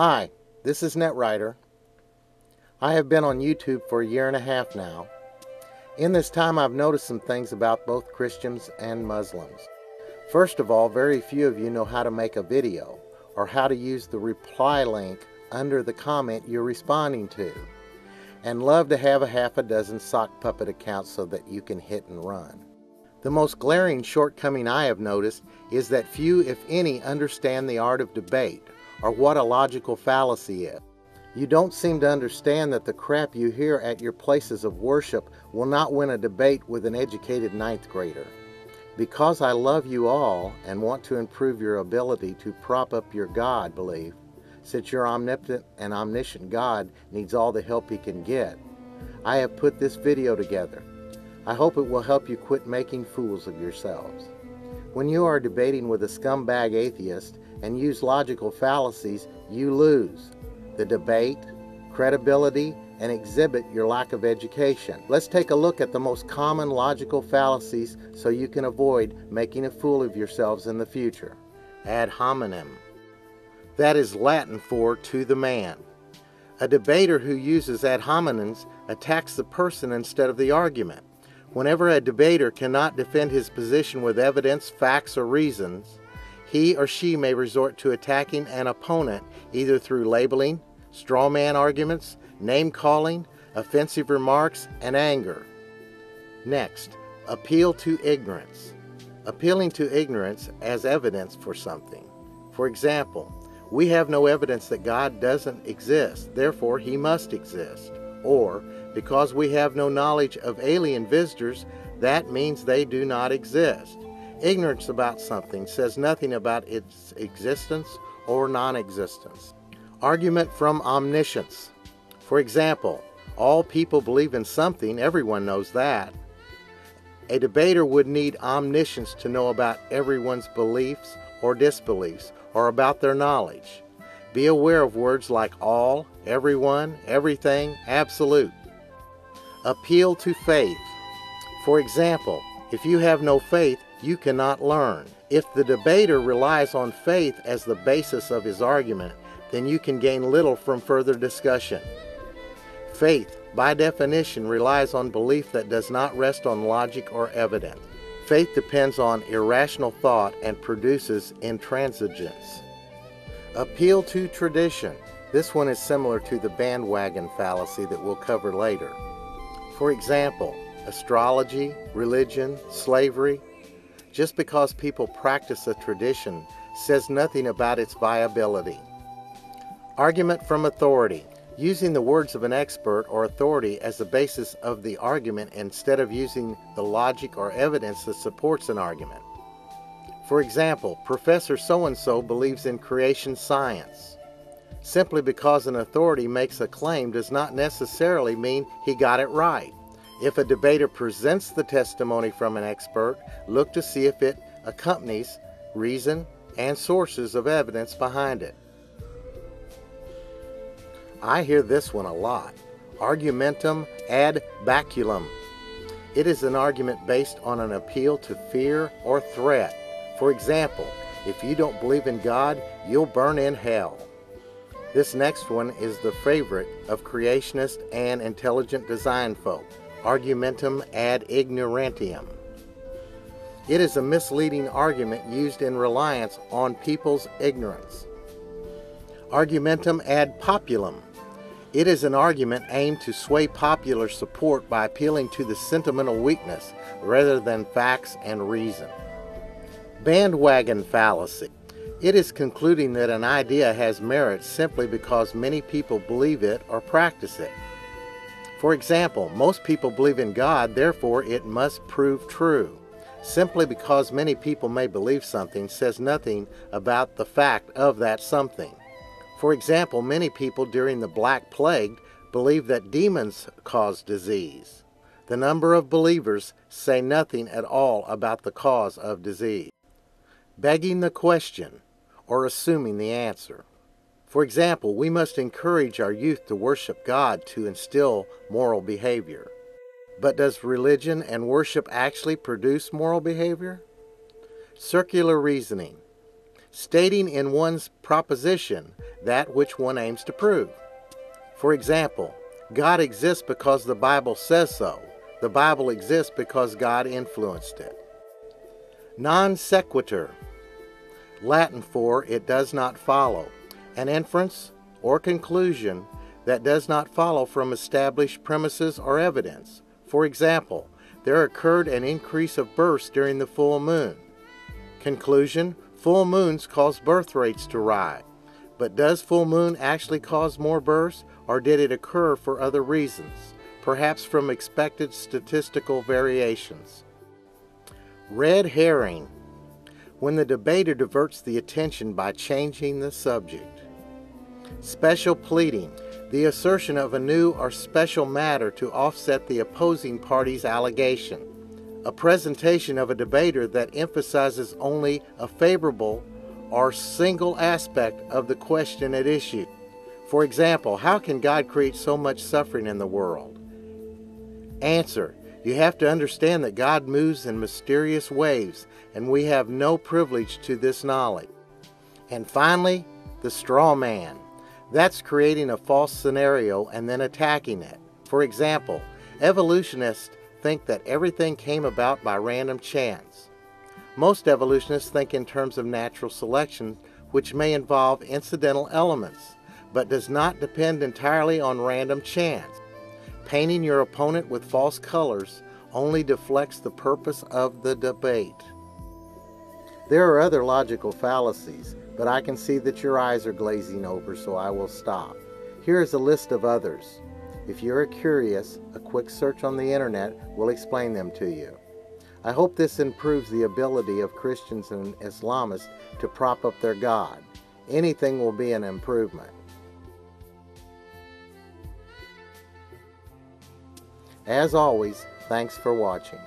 Hi, this is Netwriter. I have been on YouTube for a year and a half now. In this time I've noticed some things about both Christians and Muslims. First of all, very few of you know how to make a video or how to use the reply link under the comment you're responding to, and love to have a half a dozen sock puppet accounts so that you can hit and run. The most glaring shortcoming I have noticed is that few, if any, understand the art of debate or what a logical fallacy is. You don't seem to understand that the crap you hear at your places of worship will not win a debate with an educated ninth grader. Because I love you all and want to improve your ability to prop up your God belief, since your omnipotent and omniscient God needs all the help he can get, I have put this video together. I hope it will help you quit making fools of yourselves. When you are debating with a scumbag atheist and use logical fallacies, you lose the debate, credibility, and exhibit your lack of education. Let's take a look at the most common logical fallacies so you can avoid making a fool of yourselves in the future. Ad hominem. That is Latin for to the man. A debater who uses ad hominems attacks the person instead of the argument. Whenever a debater cannot defend his position with evidence, facts, or reasons, he or she may resort to attacking an opponent either through labeling, straw man arguments, name-calling, offensive remarks, and anger. Next, appeal to ignorance. Appealing to ignorance as evidence for something. For example, we have no evidence that God doesn't exist, therefore he must exist. Or, because we have no knowledge of alien visitors, that means they do not exist. Ignorance about something says nothing about its existence or non-existence. Argument from omniscience. For example, all people believe in something, everyone knows that. A debater would need omniscience to know about everyone's beliefs or disbeliefs, or about their knowledge. Be aware of words like all, everyone, everything, absolute. Appeal to faith. For example, if you have no faith, you cannot learn. If the debater relies on faith as the basis of his argument, then you can gain little from further discussion. Faith, by definition, relies on belief that does not rest on logic or evidence. Faith depends on irrational thought and produces intransigence. Appeal to tradition. This one is similar to the bandwagon fallacy that we'll cover later. For example, astrology, religion, slavery. Just because people practice a tradition says nothing about its viability. Argument from authority. Using the words of an expert or authority as the basis of the argument instead of using the logic or evidence that supports an argument. For example, Professor so-and-so believes in creation science. Simply because an authority makes a claim does not necessarily mean he got it right. If a debater presents the testimony from an expert, look to see if it accompanies reason and sources of evidence behind it. I hear this one a lot. Argumentum ad baculum. It is an argument based on an appeal to fear or threat. For example, if you don't believe in God, you'll burn in hell. This next one is the favorite of creationist and intelligent design folk. Argumentum ad ignorantium. It is a misleading argument used in reliance on people's ignorance. Argumentum ad populum. It is an argument aimed to sway popular support by appealing to the sentimental weakness rather than facts and reason. Bandwagon fallacy. It is concluding that an idea has merit simply because many people believe it or practice it. For example, most people believe in God, therefore it must prove true. Simply because many people may believe something says nothing about the fact of that something. For example, many people during the Black Plague believed that demons cause disease. The number of believers say nothing at all about the cause of disease. Begging the question or assuming the answer. For example, we must encourage our youth to worship God to instill moral behavior. But does religion and worship actually produce moral behavior? Circular reasoning. stating in one's proposition that which one aims to prove. For example, God exists because the Bible says so. The Bible exists because God influenced it. Non sequitur, Latin for "it does not follow," an inference or conclusion that does not follow from established premises or evidence. For example, there occurred an increase of births during the full moon. Conclusion: full moons cause birth rates to rise. But does full moon actually cause more births, or did it occur for other reasons, perhaps from expected statistical variations? Red herring, when the debater diverts the attention by changing the subject. Special pleading, the assertion of a new or special matter to offset the opposing party's allegation. A presentation of a debater that emphasizes only a favorable or single aspect of the question at issue. For example, how can God create so much suffering in the world? Answer: you have to understand that God moves in mysterious ways, and we have no privilege to this knowledge. And finally, the straw man. That's creating a false scenario and then attacking it. For example, evolutionists think that everything came about by random chance. Most evolutionists think in terms of natural selection, which may involve incidental elements, but does not depend entirely on random chance. Painting your opponent with false colors only deflects the purpose of the debate. There are other logical fallacies, but I can see that your eyes are glazing over, so I will stop. Here is a list of others. If you are curious, a quick search on the internet will explain them to you. I hope this improves the ability of Christians and Islamists to prop up their God. Anything will be an improvement. As always, thanks for watching.